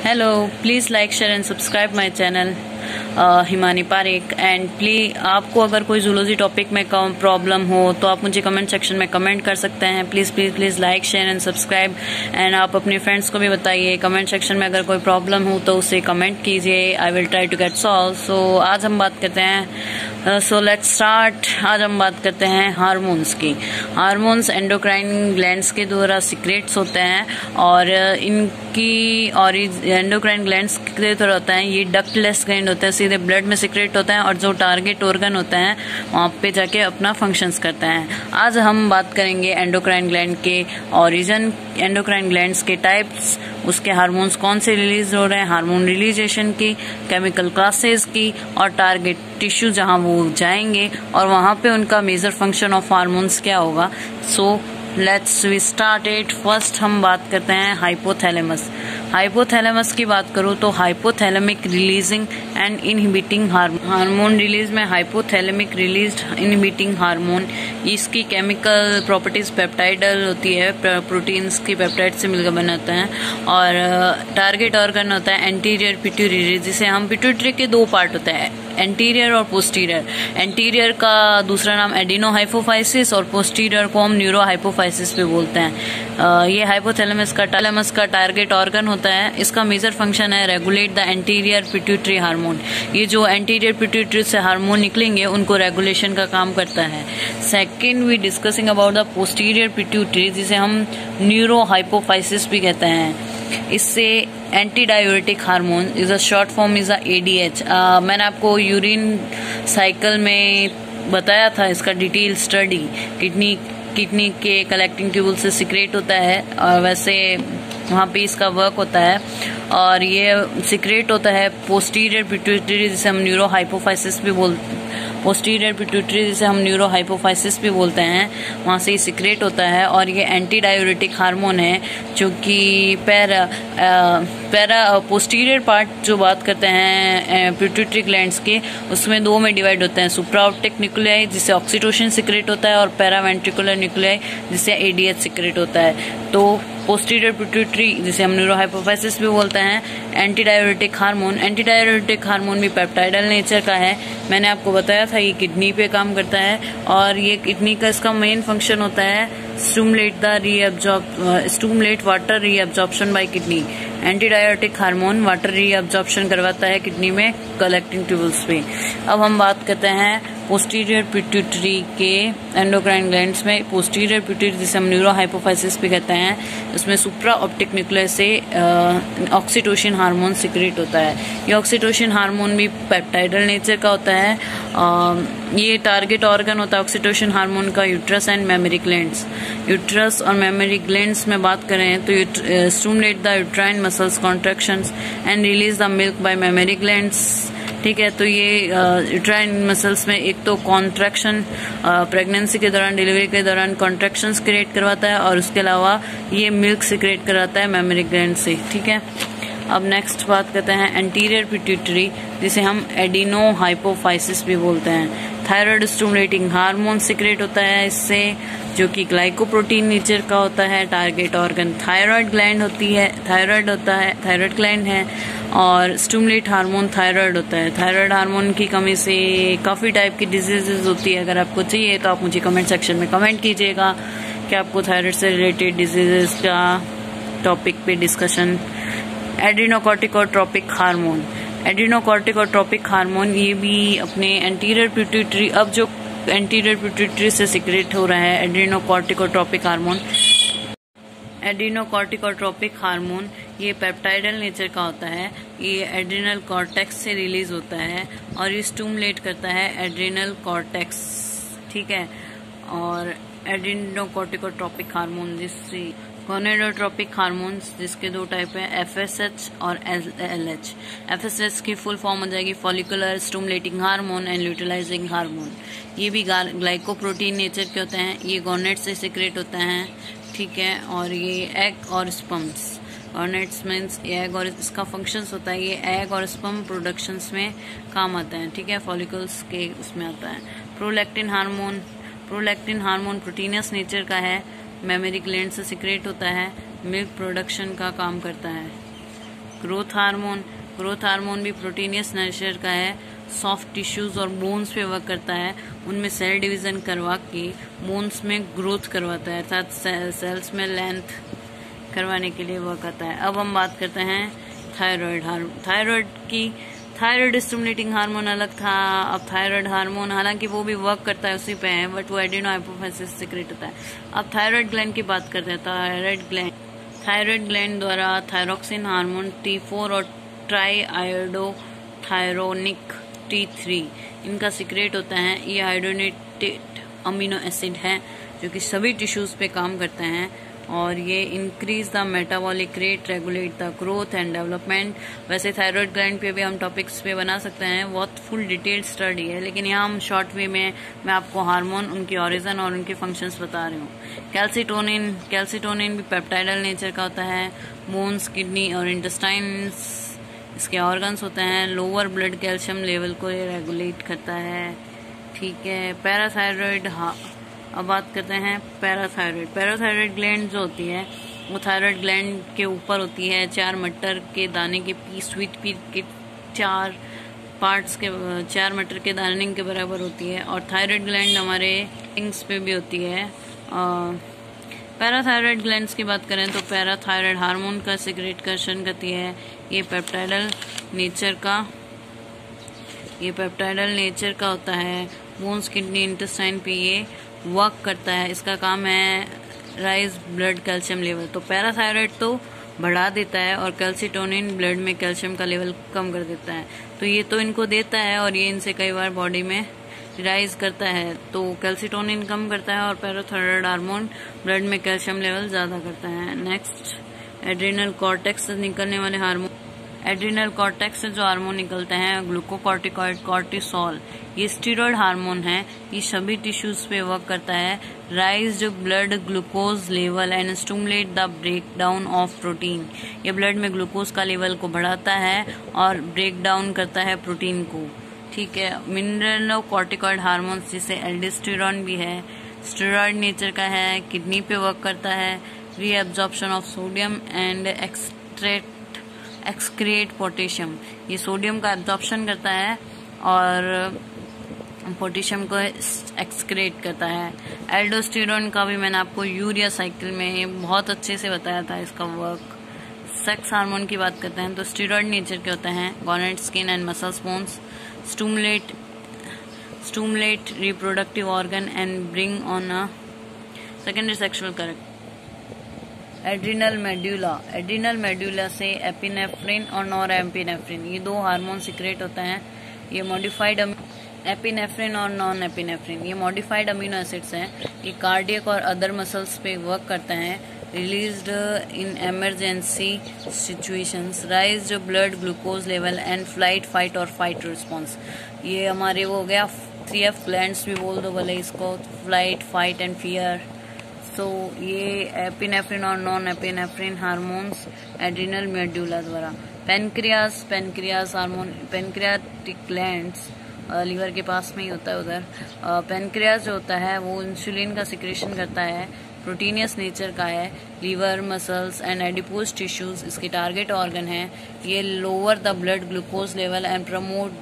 Hello, please like, share and subscribe my channel Himani Parekh. And please आपको अगर कोई zoology topic में प्रॉब्लम हो तो आप मुझे कमेंट सेक्शन में कमेंट कर सकते हैं। Please please please like, share and subscribe. And आप अपने फ्रेंड्स को भी बताइए। कमेंट सेक्शन में अगर कोई प्रॉब्लम हो तो उसे कमेंट कीजिए। I will try to get solve. So आज हम बात करते हैं, सो लेट्स स्टार्ट। आज हम बात करते हैं हार्मोन्स की। हार्मोन्स एंडोक्राइन ग्लैंड्स के द्वारा सीक्रेट्स होते हैं और इनकी और एंडोक्राइन ग्लैंड्स के द्वारा होता है। ये डक्टलेस ग्लैंड होते हैं, सीधे ब्लड में सीक्रेट होता है और जो टारगेट ऑर्गन होता है वहां पे जाके अपना फंक्शंस करता है। आज हम बात करेंगे एंडोक्राइन ग्लैंड के ओरिजिन, एंडोक्राइन ग्लैंड्स के टाइप्स, उसके हार्मोन्स कौन से रिलीज हो रहे हैं, हार्मोन रिलीजेशन की, केमिकल क्लासेस की और टारगेट टिश्यू जहां वो जाएंगे और वहां पे उनका मेजर फंक्शन ऑफ हार्मोन्स क्या होगा। So let's we start it. First हम बात करते हैं हाइपोथैलेमस। हाइपोथैलेमस की बात करूं तो hypothalamic releasing and inhibiting hormone release में हाइपोथैलेमिक रिलीज्ड इनहिबिटिंग हार्मोन, इसकी केमिकल प्रॉपर्टीज पेप्टाइडल होती है, प्रोटीन्स की पेप्टाइड से मिलकर बनाता है। और टारगेट ऑर्गन होता है एंटीरियर पिट्यूटरी, जिसे हम पिट्यूटरी के दो पार्ट होते हैं, एंटीरियर और पोस्टीरियर। एंटीरियर का दूसरा नाम एडिनो हाइपोफाइसिस और पोस्टीरियर को हम न्यूरो हाइपोफाइसिस भी बोलते हैं। ये हाइपोथैलेमस का टारगेट ऑर्गन होता है। इसका मेजर फंक्शन है regulate the anterior pituitary hormone. ये जो एंटीरियर पिट्यूटरी से हार्मोन निकलेंगे उनको रेगुलेशन का काम करता है। Second we discussing about the posterior pituitary, जिसे हम न्यूरो हाइपोफाइसिस भी कहते हैं। इससे anti diuretic hormone is a short form is ADH। मैंने आपको यूरिन साइकिल में बताया था इसका डिटेल स्टडी। किडनी के कलेक्टिंग ट्यूबुल से सिक्रेट होता है और वैसे वहाँ पे इसका वर्क होता है और ये सिक्रेट होता है पोस्टीरियर पिट्यूटरी, जिसे हम न्यूरो हाइपोफाइसिस भी बोलते हैं। पोस्टीरियर पिट्यूटरी जिसे हम न्यूरो हाइपोफाइसिस भी बोलते हैं, वहाँ से ही सिक्रेट होता है और ये एंटी डायूरेटिक हार्मोन है जो कि पैरा पोस्टीरियर पार्ट जो बात करते हैं पिट्यूटरी ग्लैंड्स के, उसमें दो में डिवाइड होते हैं, सुप्राऑप्टिक न्यूक्लियाई जिससे ऑक्सीटोसिन सिक्रेट होता है और पैरावेंट्रिकुलर न्यूक्लियाई जिससे ADH सिक्रेट होता है। तो पोस्टीरियर पिट्यूटरी जिसे हम न्यूरो हाइपोफाइसिस भी बोलते हैं, एंटी डायूरेटिक हार्मोन भी पेप्टाइडल नेचर का है। मैंने आपको बताया था ये किडनी पे काम करता है और ये किडनी का इसका मेन फंक्शन होता है stimulate water reabsorption bye kidney. Anti diuretic hormone water reabsorption करवाता है किडनी में कलेक्टिंग ट्यूबुल्स पे। अब हम बात करते हैं पोस्टीरियर पिट्यूटरी के एंडोक्राइन ग्लैंड्स में। पोस्टीरियर पिट्यूटरी जिसे हम न्यूरो हाइपोफाइसिस भी कहते हैं, उसमें सुप्रा ऑप्टिक न्यूक्लियस से ऑक्सीटोसिन हार्मोन सिक्रेट होता है। ये ऑक्सीटोसिन हार्मोन भी पेप्टाइडल नेचर का होता है। ये टारगेट ऑर्गन होता है ऑक्सीटोसिन हार्मोन का uterus and mammary glands. Uterus और मेमोरी ग्लैंड्स में बात करें तो stimulate the uterine muscles contractions and release the milk bye mammary glands. ठीक है, तो ये यूट्राइन मसल्स में एक तो कॉन्ट्रैक्शन प्रेगनेंसी के दौरान, डिलीवरी के दौरान कॉन्ट्रैक्शंस क्रिएट करवाता है और उसके अलावा ये मिल्क सिक्रेट करवाता है मेमोरी ग्लैंड से। ठीक है, अब नेक्स्ट बात करते हैं एंटीरियर पिट्यूटरी जिसे हम एडिनो हाइपोफाइसिस भी बोलते हैं। थायराइड स्टिमुलेटिंग हार्मोन सिक्रेट होता है इससे, जो कि ग्लाइकोप्रोटीन नेचर का होता है। टारगेट ऑर्गन थायराइड ग्लैंड है और स्टिमुलेट हार्मोन थायराइड होता है। थायराइड हार्मोन की कमी से काफी टाइप की डिजीजेज होती है। अगर आपको चाहिए तो आप मुझे कमेंट सेक्शन में कमेंट कीजिएगा कि आपको थायराइड से रिलेटेड डिजीजेज का टॉपिक पे डिस्कशन। एड्रीनोकॉर्टिकोट्रोपिक हार्मोन ये भी अपने एंटीरियर पिट्यूटरी, अब जो एंटीरियर पिट्यूटरी से सिक्रेट हो रहा है एड्रीनोकॉर्टिकोट्रोपिक हार्मोन, ये पेप्टाइडल नेचर का होता है। ये एड्रिनल कॉर्टेक्स से रिलीज होता है और ये स्टिमुलेट करता है एड्रिनल कॉर्टेक्स। ठीक है, और एड्रीनोकॉर्टिकोट्रोपिक हार्मोन गोनेडोट्रोपिक हार्मोन्स जिसके दो टाइप है, FSH और LH। FSH की फुल फॉर्म हो जाएगी follicular stimulating hormone and luteinizing hormone. ये भी ग्लाइकोप्रोटीन नेचर के होते हैं, ये गोनेट से सिक्रेट होते हैं। ठीक है, और ये एग और स्पर्म्स, गोनेट्स मीन्स एग, और इसका फंक्शंस होता है ये एग और स्पर्म प्रोडक्शंस में काम आता है। ठीक है, फॉलिकल्स के उसमें आता है। प्रोलैक्टिन हार्मोन प्रोटीनस नेचर का है, मेमोरी ग्लैंड से सिक्रेट होता है, मिल्क प्रोडक्शन का काम करता है। ग्रोथ हार्मोन भी प्रोटीनियस नेचर का है, सॉफ्ट टिश्यूज और बोन्स पे वर्क करता है, उनमें सेल डिवीजन करवा के बोन्स में ग्रोथ करवाता है, अर्थात सेल्स में लेंथ करवाने के लिए वर्क करता है। अब हम बात करते हैं थायराइड स्टिमुलेटिंग हार्मोन अलग था। अब थायराइड हार्मोन हालांकि वो भी वर्क करता है उसी पे है, बट वो एड्रेनो हाइपोफिसिस सिक्रेट होता है। अब थायराइड ग्लैंड की बात करते हैं। थायराइड ग्लैंड द्वारा थायरोक्सिन हार्मोन T4 और ट्राई आयोडोथायरोनिक T3 इनका सिक्रेट होता है। ये हाइड्रोनेटेड अमीनो एसिड है जो कि सभी टिश्यूज पे काम करते हैं और ये increase the metabolic rate, regulate the growth and development. वैसे थायराइड ग्लैंड पे भी हम टॉपिक्स पे बना सकते हैं, बहुत फुल डिटेल्ड स्टडी है, लेकिन यहाँ हम शॉर्ट वे में मैं आपको हार्मोन, उनकी ओरिजिन और उनके फंक्शंस बता रही हूँ। कैल्सिटोनिन भी पेप्टाइडल नेचर का होता है। बोन्स, किडनी और इंटेस्टाइन्स इसके ऑर्गन्स होते हैं। लोअर ब्लड कैल्शियम लेवल को ये रेगुलेट करता है। ठीक है। पैराथायरॉयड, अब बात करते हैं पैराथायरॉयड ग्लैंड जो होती है वो थायराइड ग्लैंड के ऊपर होती है। 4 मटर के दाने के स्वीट पी के 4 पार्ट्स के 4 मटर के दाने के बराबर होती है। और थायराइड ग्लैंड हमारे लिंग्स पे भी होती है। पैराथायरॉयड ग्लैंड्स की बात करें तो पैराथायरॉयड हार्मोन का सिक्रेशन करती है। ये पेप्टाइडल नेचर का होता है। बोन्स, किडनी, इंटेस्टाइन पे ये वर्क करता है। इसका काम है राइज ब्लड कैल्शियम लेवल। तो पैराथायरॉयड तो बढ़ा देता है और कैल्सिटोनिन ब्लड में कैल्शियम का लेवल कम कर देता है। तो ये तो इनको देता है और ये इनसे कई बार बॉडी में राइज करता है। तो कैल्सिटोनिन कम करता है और पैराथायरॉयड हार्मोन ब्लड में कैल्शियम लेवल ज्यादा करता है। नेक्स्ट, एड्रिनल कॉर्टेक्स से निकलने वाले हार्मोन। एड्रिनल कॉर्टेक्स से जो हार्मोन निकलते हैं ग्लूकोकॉर्टिकॉइड, कॉर्टिसोल, ये स्टीरॉयड हार्मोन है। ये सभी टिश्यूज पे वर्क करता है। Raise blood glucose level and stimulate the break down of protein. ये ब्लड में ग्लूकोज का लेवल को बढ़ाता है और ब्रेक डाउन करता है प्रोटीन को। ठीक है। मिनरलोकॉर्टिकॉइड हार्मोन जिसे एल्डोस्टेरोन भी है, स्टेरॉयड नेचर का है, किडनी पे वर्क करता है। Reabsorption of sodium and excrete potassium, ये सोडियम का एब्जॉर्प्शन करता है और पोटेशियम को एक्सक्रेट करता है। एल्डोस्टेरोन का भी मैंने आपको यूरिया साइकिल में बहुत अच्छे से बताया था इसका वर्क। सेक्स हार्मोन की बात करते हैं तो स्टेरॉयड नेचर के होते हैं। Gonad, skin and muscles, bones, stimulate reproductive organ and bring on a secondary sexual character. Adrenal medulla से एपिनेफ्रिन और नॉरएपिनेफ्रिन, ये 2 हार्मोन सिक्रेट होते हैं। ये मॉडिफाइड एपिनेफ्रिन और नॉन एपिनेफ्रिन, ये मॉडिफाइड अमीनो एसिड्स हैं। ये कार्डियक और अदर मसल्स पे वर्क करते हैं। Released in emergency situations, rise blood glucose level and flight, fight और फाइट रिस्पॉन्स। ये हमारे वो हो गया 3F ग्लैंड्स भी बोल दो भले इसको, फ्लाइट, फाइट एंड फियर। तो ये एपिनेफ्रिन और non epinephrine hormones adrenal medulla द्वारा। Pancreas hormone, pancreatic glands liver के पास में ही होता है उधर। पेनक्रियास जो होता है वो इंसुलिन का सिक्रेशन करता है, प्रोटीनियस नेचर का है। Liver, muscles and adipose tissues इसके टारगेट ऑर्गन है। ये lower the blood glucose level and promote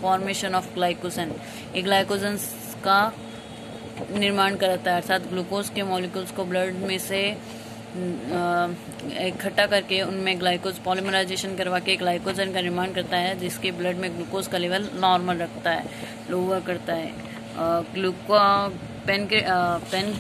formation of glycogen, ये ग्लाइकोजन का निर्माण करता है, अर्थात ग्लूकोज के मॉलिक्यूल्स को ब्लड में से इकट्ठा करके उनमें ग्लाइकोज पॉलीमराइजेशन करवा के ग्लाइकोजन का निर्माण करता है, जिसके ब्लड में ग्लूकोज का लेवल नॉर्मल रखता है, लोअर करता है।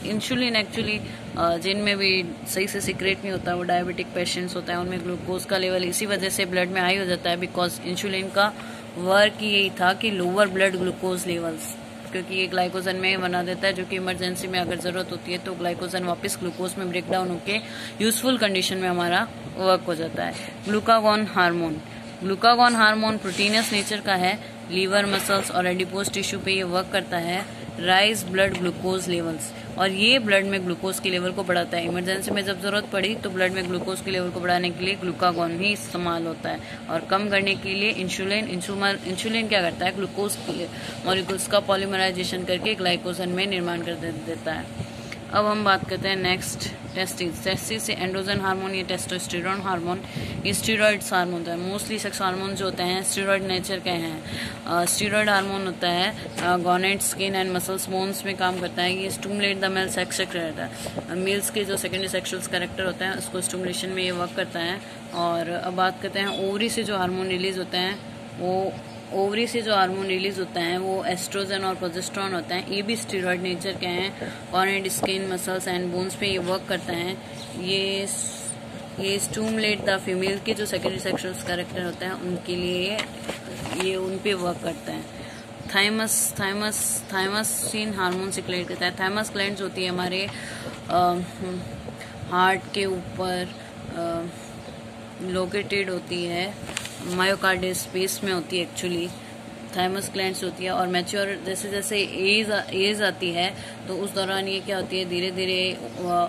इंसुलिन एक्चुअली जिनमें भी सही से सीक्रेट नहीं होता, वो डायबिटिक पेशेंट्स होता है, उनमें ग्लूकोज का लेवल इसी वजह से ब्लड में हाई हो जाता है, बिकॉज इंसुलिन का वर्क यही था कि लोअर ब्लड ग्लूकोज लेवल्स, क्योंकि ये ग्लाइकोजन में बना देता है, जो कि इमरजेंसी में अगर जरूरत होती है तो ग्लाइकोजन वापस ग्लूकोज में ब्रेक डाउन होकर यूजफुल कंडीशन में हमारा वर्क हो जाता है। ग्लूकागॉन हार्मोन प्रोटीनियस नेचर का है। लीवर, मसल्स और एडिपोज टिश्यू पे ये वर्क करता है। राइज ब्लड ग्लूकोज लेवल्स, और ये ब्लड में ग्लूकोज के लेवल को बढ़ाता है। इमरजेंसी में जब जरूरत पड़ी तो ब्लड में ग्लूकोज के लेवल को बढ़ाने के लिए ग्लूकागॉन ही इस्तेमाल होता है, और कम करने के लिए इंसुलिन क्या करता है, ग्लूकोज मॉलिक्यूल्स का पॉलीमराइजेशन करके ग्लाइकोजन में निर्माण कर देता है। अब हम बात करते हैं नेक्स्ट टेस्टिस। टेस्टिस से एंड्रोजन हार्मोन, ये टेस्टोस्टेरोन हार्मोन, ये स्टीरॉइड्स हार्मोन है। मोस्टली सेक्स हार्मोन जो होते हैं स्टीरॉइड नेचर के हैं। स्टीरॉइड हार्मोन होता है गॉनेट, स्किन एंड मसल्स, बोन्स में काम करता है। ये स्टिमुलेट द मेल सेक्स रहता है। मेल्स के जो सेकेंडरी सेक्सुअल कैरेक्टर होते हैं उसको स्टिमुलेशन में ये वर्क करता है। और अब बात करते हैं ओवरी से जो हार्मोन रिलीज होते हैं, वो ओवरी से जो हार्मोन रिलीज होता है वो एस्ट्रोजन और प्रोजेस्टेरॉन होता है। ये भी स्टीरॉइड नेचर के हैं। Gonad, skin, muscles and bones पे ये वर्क करता है। ये स्टिमुलेट द फीमेल के जो सेकेंडरी सेक्सुअल कैरेक्टर होते हैं उनके लिए ये उन पे वर्क करता है। थाइमसिन हार्मोन सिक्रेट करता है। थाइमस ग्लैंड्स होती है हमारे हार्ट के ऊपर लोकेटेड होती है, मायोकार्डियल स्पेस में होती है एक्चुअली। थाइमस ग्लैंड्स होती है और मैच्योर जैसे जैसे एज आती है तो उस दौरान ये क्या होती है, धीरे धीरे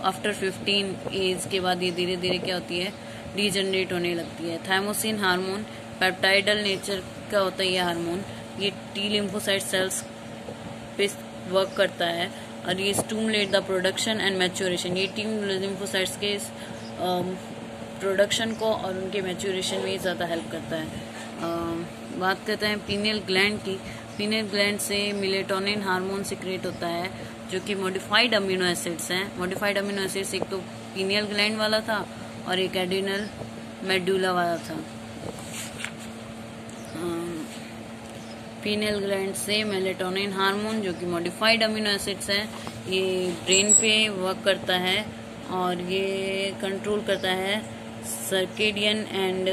आफ्टर 15 एज के बाद ये धीरे धीरे क्या होती है, डीजनरेट होने लगती है। थाइमोसिन हार्मोन पेप्टाइडल नेचर का होता है ये हार्मोन। ये टी लिम्फोसाइट सेल्स पे वर्क करता है और ये stimulate the production and maturation. ये टी लिम्फोसाइट्स के प्रोडक्शन को और उनके मैच्योरेशन में ज़्यादा हेल्प करता है। बात करते हैं पीनियल ग्लैंड की। पीनियल ग्लैंड से मेलेटोनिन हार्मोन सिक्रेट होता है जो कि मॉडिफाइड अमीनो एसिड्स हैं। मॉडिफाइड अमीनो एसिड्स एक तो पीनियल ग्लैंड वाला था और एक एड्रिनल मेडुला वाला था। पीनियल ग्लैंड से मेलेटोनिन हार्मोन जो कि मॉडिफाइड अमीनो एसिड्स हैं, ये ब्रेन पे वर्क करता है और ये कंट्रोल करता है circadian and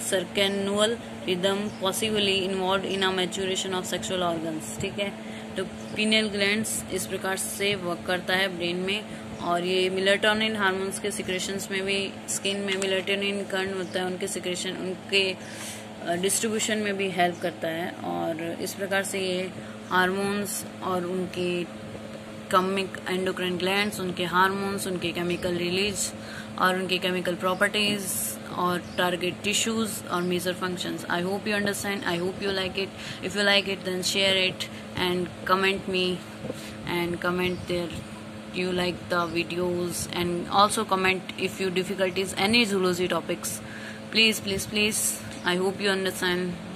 circannual rhythm possibly involve in a maturation of sexual organs. ठीक है, तो पीनियल ग्लैंड्स इस प्रकार से वर्क करता है ब्रेन में। और ये मेलेटोनिन हार्मोन्स के सिक्रेशंस में भी, स्किन में मेलेटोनिन कण होता है उनके सिक्रेशन, उनके डिस्ट्रीब्यूशन में भी हेल्प करता है। और इस प्रकार से ये हार्मोन्स और उनके कमिक एंडोक्राइन ग्लैंड्स, उनके हार्मोन्स, उनके केमिकल रिलीज और उनके केमिकल प्रॉपर्टीज और टारगेट टिश्यूज और major functions. I hope you understand, I hope you like it. If you like it then share it and comment me and comment there you like the videos, and also comment if you difficulties any zoology topics. Please I hope you understand.